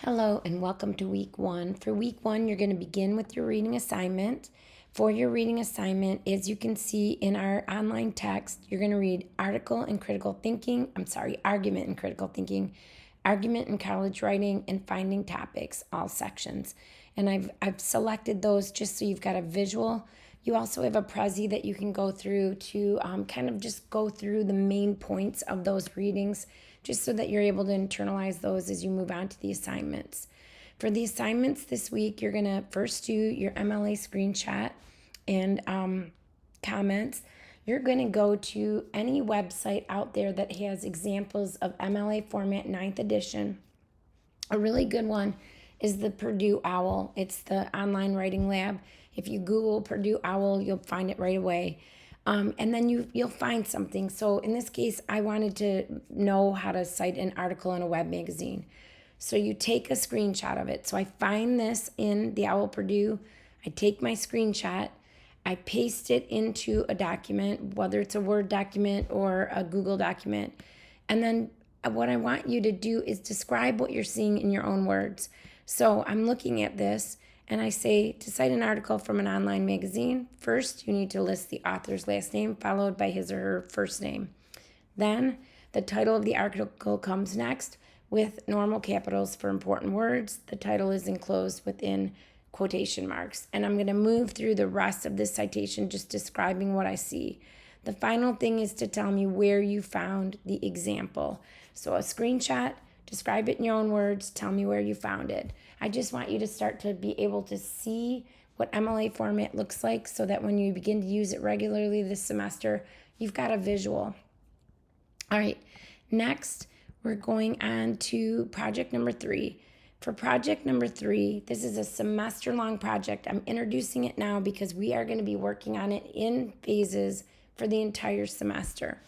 Hello and welcome to week one. For week one, you're going to begin with your reading assignment. For your reading assignment, as you can see in our online text, you're going to read argument and critical thinking, argument and college writing, and finding topics, all sections. And I've selected those just so you've got a visual. You also have a Prezi that you can go through to kind of just go through the main points of those readings, just so that you're able to internalize those as you move on to the assignments. For the assignments this week, you're going to first do your MLA screenshot and comments. You're going to go to any website out there that has examples of MLA format 9th edition. A really good one is the Purdue OWL. It's the online writing lab. If you Google Purdue OWL, you'll find it right away. And then you'll find something. So in this case, I wanted to know how to cite an article in a web magazine. So you take a screenshot of it. So I find this in the OWL Purdue. I take my screenshot. I paste it into a document, whether it's a Word document or a Google document. And then what I want you to do is describe what you're seeing in your own words. So I'm looking at this and I say, to cite an article from an online magazine, first you need to list the author's last name followed by his or her first name. Then the title of the article comes next with normal capitals for important words. The title is enclosed within quotation marks. And I'm going to move through the rest of this citation just describing what I see. The final thing is to tell me where you found the example. So a screenshot, describe it in your own words, tell me where you found it. I just want you to start to be able to see what MLA format looks like so that when you begin to use it regularly this semester, you've got a visual. All right, next we're going on to project number 3. For project number 3, this is a semester-long project. I'm introducing it now because we are going to be working on it in phases for the entire semester.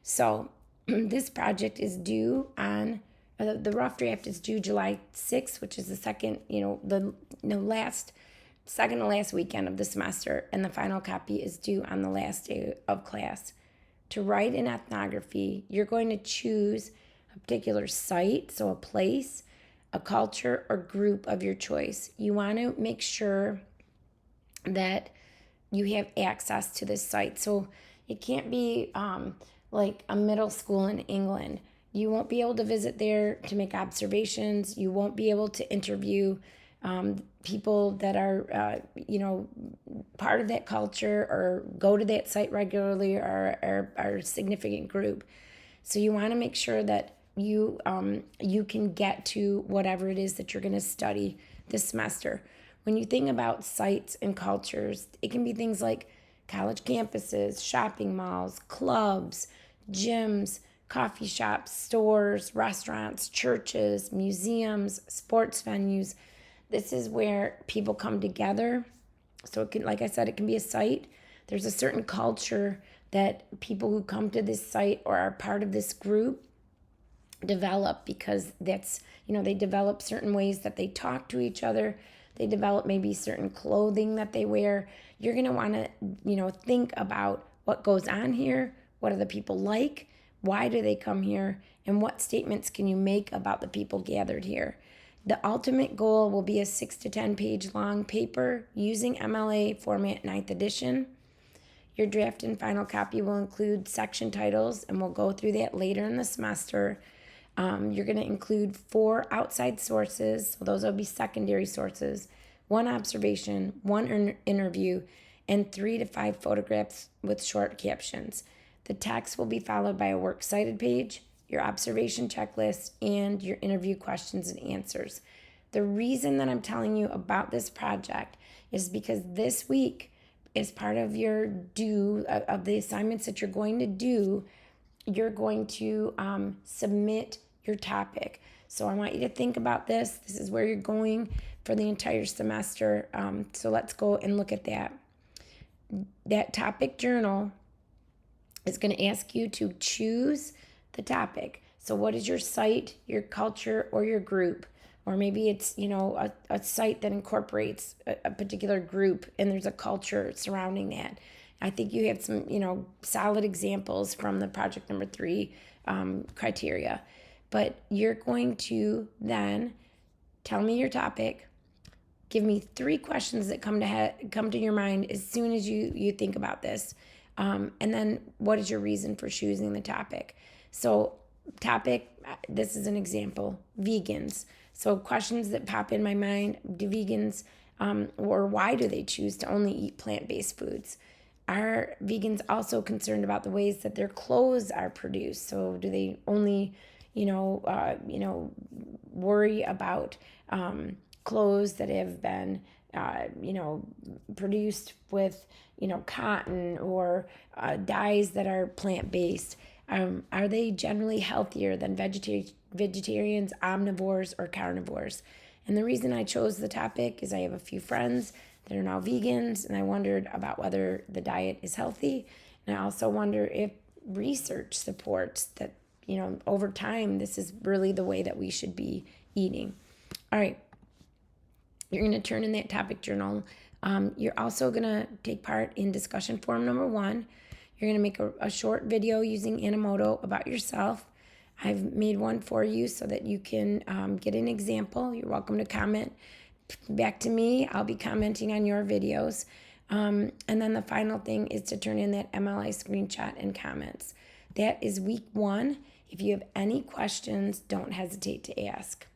So this project is due on the rough draft is due July 6th, which is the second to last weekend of the semester, and the final copy is due on the last day of class. To write in ethnography, you're going to choose a particular site, so a place, a culture, or group of your choice. You want to make sure that you have access to this site. So it can't be like a middle school in England. You won't be able to visit there to make observations. You won't be able to interview people that are, part of that culture or go to that site regularly or are a significant group. So you want to make sure that you can get to whatever it is that you're going to study this semester. When you think about sites and cultures, it can be things like college campuses, shopping malls, clubs, gyms, coffee shops, stores, restaurants, churches, museums, sports venues. This is where people come together. So it can, like I said, it can be a site. There's a certain culture that people who come to this site or are part of this group develop because that's, they develop certain ways that they talk to each other. They develop maybe certain clothing that they wear. You're going to want to, think about what goes on here. What are the people like? Why do they come here? And what statements can you make about the people gathered here? The ultimate goal will be a 6 to 10 page long paper using MLA format 9th edition. Your draft and final copy will include section titles, and we'll go through that later in the semester. You're going to include 4 outside sources, so those will be secondary sources, 1 observation, 1 interview, and 3 to 5 photographs with short captions. The text will be followed by a works cited page, your observation checklist, and your interview questions and answers. The reason that I'm telling you about this project is because this week, as part of your of the assignments that you're going to do, you're going to submit your topic. So I want you to think about this. This is where you're going for the entire semester. So let's go and look at that. That topic journal is going to ask you to choose the topic. So what is your site, your culture, or your group? Or maybe it's, a site that incorporates a particular group and there's a culture surrounding that. I think you have some, solid examples from the project number 3 criteria. But you're going to then Tell me your topic. Give me 3 questions that come to your mind as soon as you think about this. And then what is your reason for choosing the topic? So topic, this is an example, vegans. So questions that pop in my mind, do vegans, or why do they choose to only eat plant-based foods? Are vegans also concerned about the ways that their clothes are produced? So do they only, worry about clothes that have been, produced with, cotton or dyes that are plant-based? Are they generally healthier than vegetarians, omnivores, or carnivores? And the reason I chose the topic is I have a few friends that are now vegans, and I wondered about whether the diet is healthy. And I also wonder if research supports that, over time, this is really the way that we should be eating. All right, you're going to turn in that topic journal. You're also going to take part in discussion forum number 1. You're going to make a short video using Animoto about yourself. I've made one for you so that you can get an example. You're welcome to comment back to me. I'll be commenting on your videos. And then the final thing is to turn in that MLI screenshot and comments. That is week 1. If you have any questions, don't hesitate to ask.